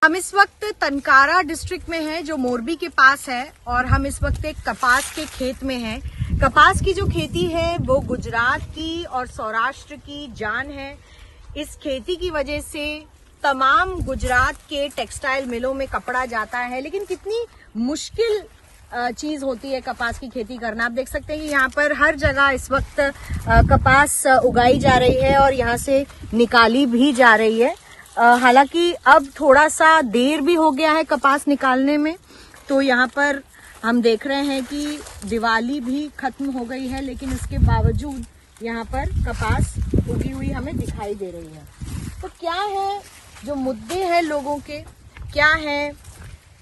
हम इस वक्त तनकारा डिस्ट्रिक्ट में हैं जो मोरबी के पास है और हम इस वक्त एक कपास के खेत में हैं। कपास की जो खेती है वो गुजरात की और सौराष्ट्र की जान है। इस खेती की वजह से तमाम गुजरात के टेक्सटाइल मिलों में कपड़ा जाता है, लेकिन कितनी मुश्किल चीज होती है कपास की खेती करना। आप देख सकते हैं कि यहाँ पर हर जगह इस वक्त कपास उगाई जा रही है और यहाँ से निकाली भी जा रही है। हालांकि अब थोड़ा सा देर भी हो गया है कपास निकालने में, तो यहाँ पर हम देख रहे हैं कि दिवाली भी खत्म हो गई है, लेकिन इसके बावजूद यहाँ पर कपास उगी हुई हमें दिखाई दे रही है। तो क्या है जो मुद्दे हैं लोगों के, क्या है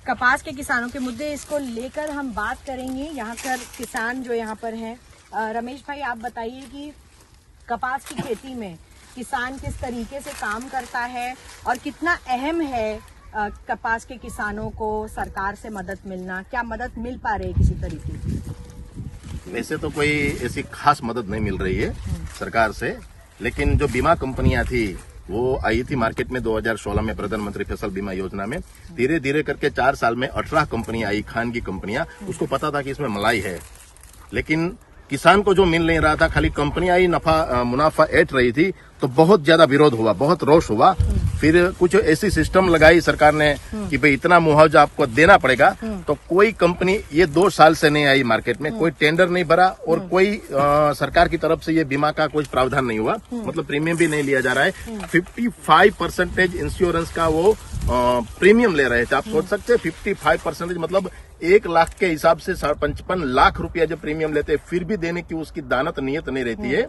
कपास के किसानों के मुद्दे, इसको लेकर हम बात करेंगे। यहाँ पर किसान जो यहाँ पर हैं, रमेश भाई आप बताइए कि कपास की खेती में किसान किस तरीके से काम करता है और कितना अहम है कपास के किसानों को सरकार से मदद मिलना, क्या मदद मिल पा रही है किसी तरीके की? वैसे तो कोई ऐसी खास मदद नहीं मिल रही है सरकार से, लेकिन जो बीमा कंपनियां थी वो आई थी मार्केट में 2016 में प्रधानमंत्री फसल बीमा योजना में। धीरे धीरे करके 4 साल में 18 कंपनियां आई, खानगी कंपनियां। उसको पता था कि इसमें मलाई है, लेकिन किसान को जो मिल नहीं रहा था, खाली कंपनियां ही मुनाफा ऐंठ रही थी, तो बहुत ज्यादा विरोध हुआ, बहुत रोष हुआ। फिर कुछ ऐसी सिस्टम लगाई सरकार ने कि भाई इतना मुआवजा आपको देना पड़ेगा। तो कोई कंपनी ये 2 साल से नहीं आई मार्केट में, कोई टेंडर नहीं भरा और कोई सरकार की तरफ से ये बीमा का कोई प्रावधान नहीं हुआ, मतलब प्रीमियम भी नहीं लिया जा रहा है। 55% इंश्योरेंस का वो प्रीमियम ले रहे थे। आप सोच सकते हैं 55% मतलब 1 लाख के हिसाब से 55 लाख रुपया जब प्रीमियम लेते हैं, फिर भी देने की उसकी दानत नीयत नहीं रहती है।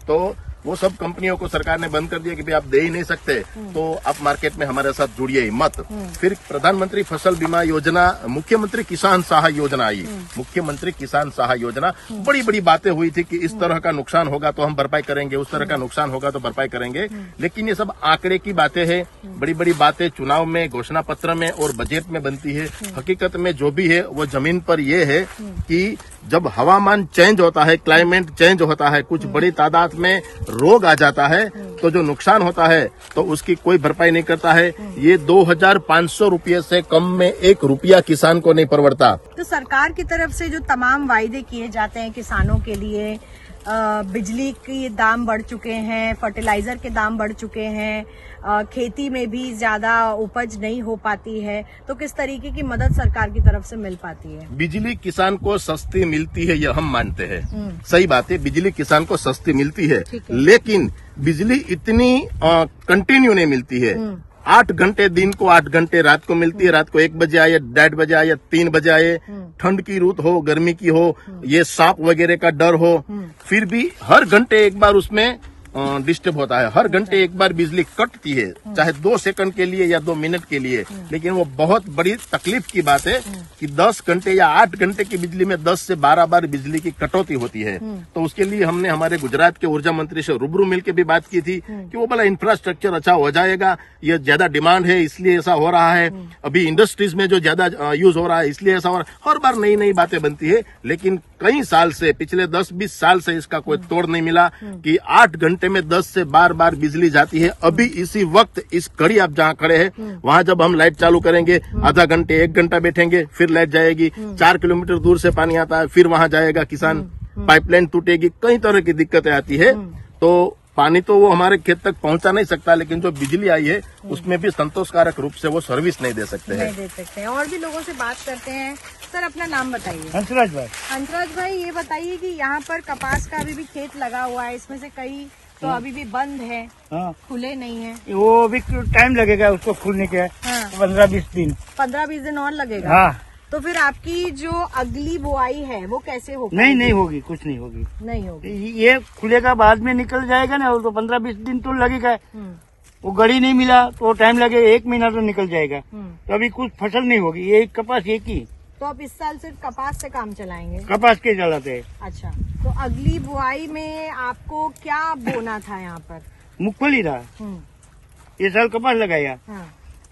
तो वो सब कंपनियों को सरकार ने बंद कर दिया कि भाई आप दे ही नहीं सकते, तो आप मार्केट में हमारे साथ जुड़िए ही मत। फिर प्रधानमंत्री फसल बीमा योजना, मुख्यमंत्री किसान सहाय योजना आई। मुख्यमंत्री किसान सहाय योजना, बड़ी बड़ी बातें हुई थी कि इस तरह का नुकसान होगा तो हम भरपाई करेंगे, उस तरह का नुकसान होगा तो भरपाई करेंगे, लेकिन ये सब आंकड़े की बातें हैं। बड़ी बड़ी बातें चुनाव में, घोषणा पत्र में और बजट में बनती है। हकीकत में जो भी है वो जमीन पर ये है कि जब हवामान चेंज होता है, क्लाइमेट चेंज होता है, कुछ बड़ी तादाद में रोग आ जाता है, तो जो नुकसान होता है तो उसकी कोई भरपाई नहीं करता है। ये 2500 रुपये से कम में 1 रुपया किसान को नहीं परवड़ता। तो सरकार की तरफ से जो तमाम वायदे किए जाते हैं किसानों के लिए, बिजली के दाम बढ़ चुके हैं, फर्टिलाइजर के दाम बढ़ चुके हैं, खेती में भी ज्यादा उपज नहीं हो पाती है, तो किस तरीके की मदद सरकार की तरफ से मिल पाती है? बिजली किसान को सस्ती मिलती है, यह हम मानते हैं। सही बात है, बिजली किसान को सस्ती मिलती है, लेकिन बिजली इतनी कंटिन्यू नहीं मिलती है। 8 घंटे दिन को, 8 घंटे रात को मिलती है। रात को 1 बजे आए, 1:30 बजे आए, 3 बजे आए, ठंड की रुत हो, गर्मी की हो, ये सांप वगैरह का डर हो, फिर भी हर घंटे एक बार उसमें डिस्टर्ब होता है। हर घंटे एक बार बिजली कटती है, चाहे 2 सेकंड के लिए या 2 मिनट के लिए, लेकिन वो बहुत बड़ी तकलीफ की बात है कि 10 घंटे या 8 घंटे की बिजली में 10 से 12 बार बिजली की कटौती होती है। तो उसके लिए हमने हमारे गुजरात के ऊर्जा मंत्री से रूबरू मिलकर भी बात की थी कि वो बोला इंफ्रास्ट्रक्चर अच्छा हो जाएगा, ये ज्यादा डिमांड है इसलिए ऐसा हो रहा है, अभी इंडस्ट्रीज में जो ज्यादा यूज हो रहा है इसलिए ऐसा हो रहा है। हर बार नई नई बातें बनती है, लेकिन कई साल से, पिछले 10-20 साल से इसका कोई तोड़ नहीं मिला कि 8 घंटे में 10 से 12 बार बिजली जाती है। अभी इसी वक्त इस घड़ी आप जहाँ खड़े हैं वहाँ जब हम लाइट चालू करेंगे, आधा घंटे 1 घंटा बैठेंगे, फिर लाइट जाएगी। 4 किलोमीटर दूर से पानी आता है, फिर वहाँ जाएगा किसान, पाइपलाइन टूटेगी, कई तरह की दिक्कतें आती है। तो पानी तो वो हमारे खेत तक पहुंचा नहीं सकता, लेकिन जो बिजली आई है उसमें भी संतोषकारक रूप से वो सर्विस नहीं दे सकते हैं। और भी लोगों से बात करते हैं। सर अपना नाम बताइए। हंसराज भाई। हंसराज भाई, ये बताइए कि यहाँ पर कपास का अभी भी खेत लगा हुआ है, इसमें से कई तो अभी भी बंद है, खुले नहीं है। वो भी टाइम लगेगा उसको खुलने के। 15-20 दिन। 15-20 दिन और लगेगा। हाँ। तो फिर आपकी जो अगली बुआई है वो कैसे होगी? नहीं होगी, कुछ नहीं होगी। नहीं होगी, ये खुलेगा, बाद में निकल जाएगा ना, तो 15-20 दिन तो लगेगा। वो गड़ी नहीं मिला तो टाइम लगे, 1 महीना तो निकल जाएगा। तो अभी कुछ फसल नहीं होगी, ये कपास एक ही। तो आप इस साल सिर्फ कपास से काम चलाएंगे? कपास के चलाते हैं। अच्छा, तो अगली बुआई में आपको क्या बोना था यहाँ पर? मूंगफली था, ये साल कपास लगाया।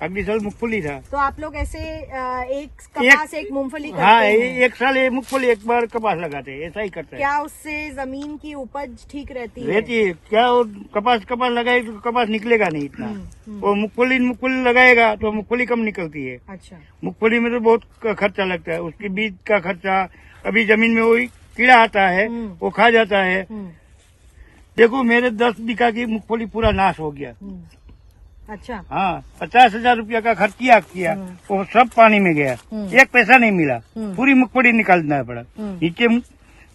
अगली साल मूंगफली था। तो आप लोग ऐसे एक कपास एक मूंगफली करते हाँ, हैं। एक साल ये मूंगफली एक बार कपास लगाते हैं, ऐसा ही करते हैं। क्या उससे जमीन की उपज ठीक रहती है? रहती है क्या, वो कपास लगाए तो कपास निकलेगा नहीं इतना। वो मूंगफली लगाएगा तो मूंगफली कम निकलती है। अच्छा। मूंगफली में तो बहुत खर्चा लगता है, उसकी बीज का खर्चा, अभी जमीन में वही कीड़ा आता है वो खा जाता है। देखो मेरे 10 बीघा की मूंगफली पूरा नाश हो गया। अच्छा। हाँ, 50,000 रुपया का खर्च किया वो सब पानी में गया, एक पैसा नहीं मिला, पूरी मूंगफली निकालना पड़ा। नीचे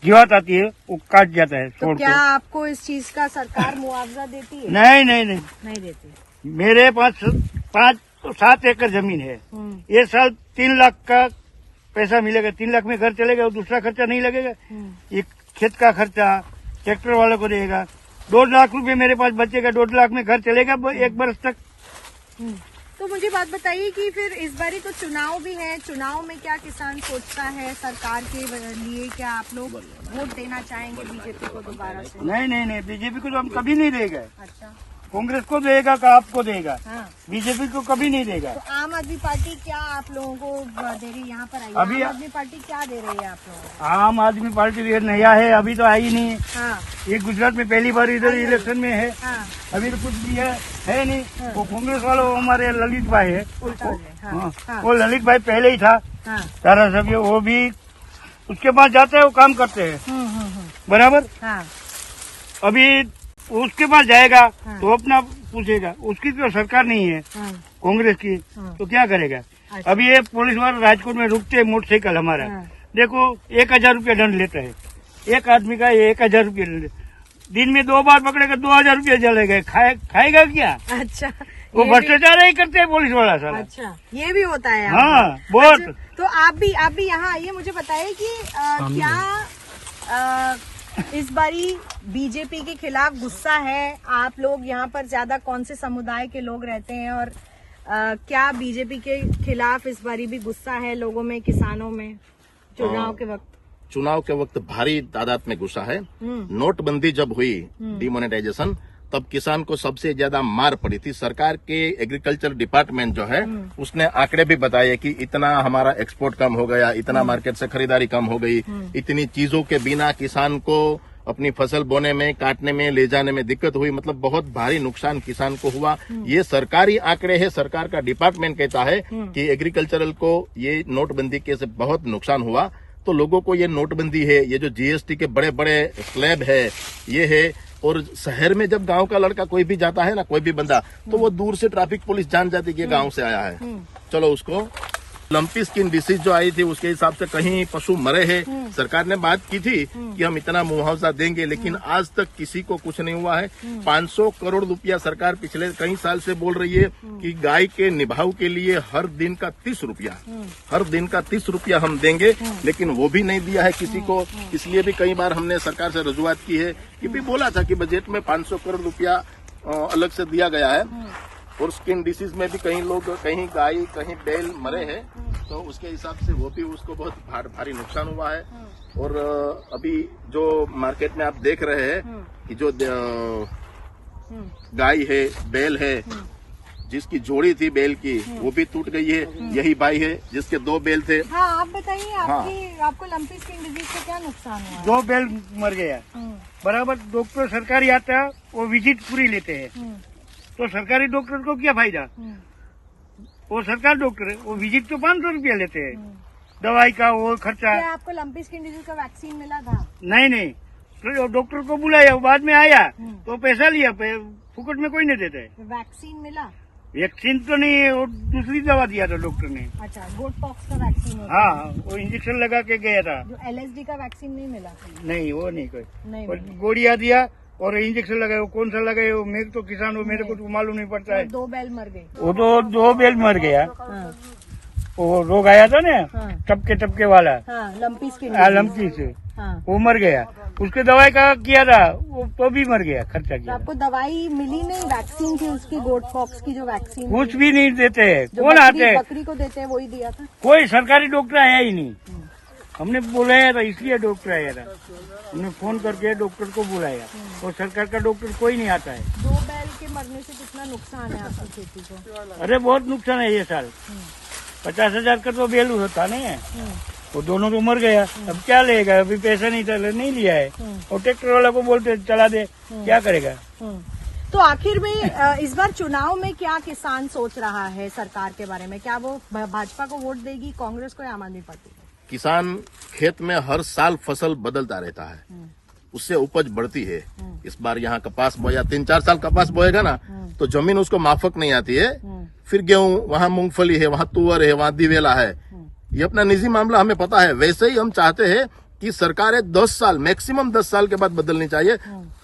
जीवात आती है वो काट जाता है। तो क्या आपको इस चीज का सरकार मुआवजा देती है? नहीं नहीं नहीं, नहीं देती। मेरे पास 5-7 एकड़ जमीन है। ये साल 3 लाख का पैसा मिलेगा, 3 लाख में घर चलेगा और दूसरा खर्चा नहीं लगेगा। एक खेत का खर्चा ट्रैक्टर वाले को देगा, 2 लाख रुपए मेरे पास बचेगा, 2 लाख में घर चलेगा 1 बरस तक। तो मुझे बात बताइए कि फिर इस बारी तो चुनाव भी है, चुनाव में क्या किसान सोचता है सरकार के लिए? क्या आप लोग वोट देना चाहेंगे बीजेपी को दोबारा से? नहीं नहीं नहीं, बीजेपी को तो हम कभी नहीं देगा। अच्छा। कांग्रेस को देगा का आपको देगा, हाँ। बीजेपी को कभी नहीं देगा। तो आम आदमी पार्टी क्या आप लोगों को दे रही है? यहाँ पर आई अभी आम आदमी पार्टी क्या दे रही है आप लोगों को? आम आदमी पार्टी ये नया है, अभी तो आई नहीं। हाँ। ये गुजरात में पहली बार इधर इलेक्शन में है। हाँ। अभी तो कुछ भी है नहीं। वो कांग्रेस वालों हमारे ललित भाई है, उल्टा हो गया। हाँ। हाँ। वो ललित भाई पहले ही था हाँ। सारा सब, वो भी उसके पास जाते हैं, वो काम करते हैं बराबर। हाँ। अभी उसके पास जाएगा हाँ। तो अपना पूछेगा, उसकी तो सरकार नहीं है हाँ। कांग्रेस की, हाँ। तो क्या करेगा। अच्छा। अभी ये पुलिस वाले राजकोट में रुकते हैं मोटरसाइकिल हमारा, हाँ। देखो 1000 रुपया दंड लेता है एक आदमी का, 1000 रुपया दिन में 2 बार पकड़ेगा, 2000 रुपया जलेगा, खाएगा क्या? अच्छा। वो भ्रष्टाचार ही करते हैं पुलिस वाला साला। अच्छा, ये भी होता है। हाँ, बहुत। अच्छा, तो आप भी यहाँ आइए, मुझे बताइए कि क्या इस बारी बीजेपी के खिलाफ गुस्सा है? आप लोग यहाँ पर ज्यादा कौन से समुदाय के लोग रहते हैं और क्या बीजेपी के खिलाफ इस बारी भी गुस्सा है लोगों में, किसानों में चुनाव के वक्त? चुनाव के वक्त भारी तादाद में गुस्सा है। नोटबंदी जब हुई, डिमोनेटाइजेशन, तब किसान को सबसे ज्यादा मार पड़ी थी। सरकार के एग्रीकल्चर डिपार्टमेंट जो है उसने आंकड़े भी बताए कि इतना हमारा एक्सपोर्ट कम हो गया, इतना मार्केट से खरीदारी कम हो गई, इतनी चीजों के बिना किसान को अपनी फसल बोने में, काटने में, ले जाने में दिक्कत हुई। मतलब बहुत भारी नुकसान किसान को हुआ। ये सरकारी आंकड़े है, सरकार का डिपार्टमेंट कहता है कि एग्रीकल्चरल को ये नोटबंदी के से बहुत नुकसान हुआ। तो लोगों को ये नोटबंदी है, ये जो जीएसटी के बड़े बड़े स्लैब है, ये है। और शहर में जब गांव का लड़का कोई भी जाता है ना, कोई भी बंदा, तो वो दूर से ट्रैफिक पुलिस जान जाती है कि गांव से आया है। चलो, उसको लंपी स्किन डिसीज जो आई थी उसके हिसाब से कहीं पशु मरे हैं। सरकार ने बात की थी कि हम इतना मुआवजा देंगे, लेकिन आज तक किसी को कुछ नहीं हुआ है। 500 करोड़ रुपया सरकार पिछले कई साल से बोल रही है कि गाय के निभाव के लिए हर दिन का 30 रुपया हम देंगे, लेकिन वो भी नहीं दिया है किसी को। इसलिए भी कई बार हमने सरकार से रजूआत की है कि भी बोला था कि बजट में 500 करोड़ रुपया अलग से दिया गया है। और स्किन डिसीज में भी कहीं लोग, कहीं गाय, कहीं बैल मरे हैं, तो उसके हिसाब से वो भी उसको बहुत भारी नुकसान हुआ है। और अभी जो मार्केट में आप देख रहे हैं कि जो गाय है, बैल है, जिसकी जोड़ी थी बैल की वो भी टूट गई है। यही भाई है जिसके 2 बैल थे। हाँ, आप बताइए, आपको लंपी स्किन डिजीज से क्या नुकसान हुआ? 2 बैल मर गया बराबर। डॉक्टर सरकारी आता है, वो विजिट पूरी लेते हैं, तो सरकारी डॉक्टर को क्या फायदा? वो सरकार डॉक्टर है, वो विजिट तो 500 रुपया लेते हैं, दवाई का वो खर्चा। क्या आपको लंपी स्किन डिजीज का वैक्सीन मिला था? नहीं, तो डॉक्टर को बुलाया, बाद में आया तो पैसा लिया, फुकट में कोई नहीं देते। वैक्सीन मिला? वैक्सीन तो नहीं, वो दूसरी दवा दिया था डॉक्टर ने। अच्छा, गोट पॉक्स का वैक्सीन? हाँ, वो इंजेक्शन लगा के गया था। जो LSD का वैक्सीन नहीं मिला? नहीं, वो नहीं कोई नहीं। गोलियां दिया और इंजेक्शन लगाए, वो कौन सा लगाए वो मैं तो किसान हूँ, मेरे को तो मालूम नहीं पड़ता है। 2 बैल मर गए? वो तो 2 बैल मर गया। हाँ। वो रोग आया था ना, हाँ। टपके वाला, हाँ, लंपी स्किन लंपी से, हाँ। वो मर गया। उसके दवाई का किया था, वो तो भी मर गया, खर्चा तो किया। आपको दवाई मिली नहीं? वैक्सीन थी उसकी, गोट पॉक्स की जो वैक्सीन? कुछ भी नहीं देते है। जो कौन आते है? बकरी को देते हैं वही दिया था? कोई सरकारी डॉक्टर आया ही नहीं। हमने बुलाया था, इसलिए डॉक्टर आया था। हमने फोन करके डॉक्टर को बुलाया और सरकार का डॉक्टर कोई नहीं आता है। 2 बैल के मरने से कितना नुकसान है आपकी खेती को? अरे बहुत नुकसान है ये साल। 50,000 का तो बेलू होता नहीं, वो दोनों तो मर गया। अब क्या लेगा, अभी पैसा नहीं लिया है और ट्रैक्टर वाला को बोलते चला दे, क्या करेगा। तो आखिर में इस बार चुनाव में क्या किसान सोच रहा है सरकार के बारे में? क्या वो भाजपा को वोट देगी, कांग्रेस को या आम आदमी पार्टी को? किसान खेत में हर साल फसल बदलता रहता है, उससे उपज बढ़ती है। इस बार यहाँ कपास बोया, 3-4 साल कपास बोएगा ना तो जमीन उसको माफक नहीं आती है। फिर गेहूं, वहाँ मूंगफली है, वहाँ तुअर है, वहाँ दिवेला है। ये अपना निजी मामला हमें पता है। वैसे ही हम चाहते हैं कि सरकारें 10 साल, मैक्सिमम 10 साल के बाद बदलनी चाहिए,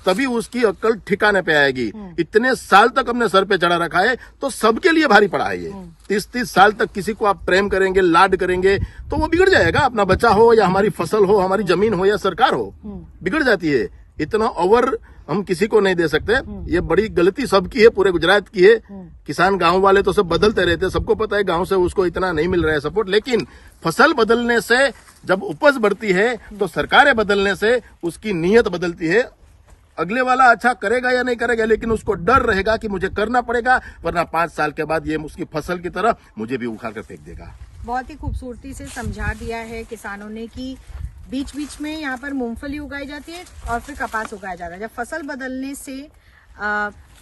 तभी उसकी अक्ल ठिकाने पे आएगी। इतने साल तक हमने सर पे चढ़ा रखा है तो सबके लिए भारी पड़ा है ये। 30-30 साल तक किसी को आप प्रेम करेंगे, लाड करेंगे तो वो बिगड़ जाएगा। अपना बच्चा हो या हमारी फसल हो, हमारी जमीन हो या सरकार हो, बिगड़ जाती है। इतना ओवर हम किसी को नहीं दे सकते। ये बड़ी गलती सबकी है, पूरे गुजरात की है। किसान गांव वाले तो सब बदलते रहते हैं, सबको पता है गांव से उसको इतना नहीं मिल रहा है सपोर्ट। लेकिन फसल बदलने से जब उपज बढ़ती है तो सरकारें बदलने से उसकी नीयत बदलती है। अगले वाला अच्छा करेगा या नहीं करेगा, लेकिन उसको डर रहेगा कि मुझे करना पड़ेगा, वरना 5 साल के बाद ये उसकी फसल की तरह मुझे भी उखाड़ कर फेंक देगा। बहुत ही खूबसूरती से समझा दिया है किसानों ने कि बीच बीच में यहाँ पर मूंगफली उगाई जाती है और फिर कपास उगाया जाता है। जब फसल बदलने से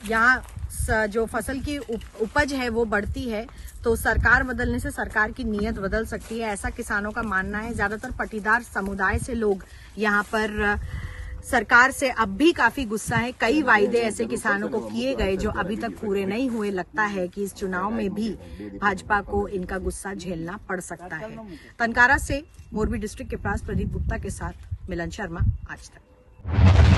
यहाँ जो फसल की उपज है वो बढ़ती है, तो सरकार बदलने से सरकार की नीयत बदल सकती है, ऐसा किसानों का मानना है। ज्यादातर पटीदार समुदाय से लोग यहाँ पर सरकार से अब भी काफी गुस्सा है। कई वायदे ऐसे किसानों को किए गए जो अभी तक पूरे नहीं हुए। लगता है कि इस चुनाव में भी भाजपा को इनका गुस्सा झेलना पड़ सकता है। तनकारा से मोरबी डिस्ट्रिक्ट के पास प्रदीप गुप्ता के साथ मिलन शर्मा, आज तक।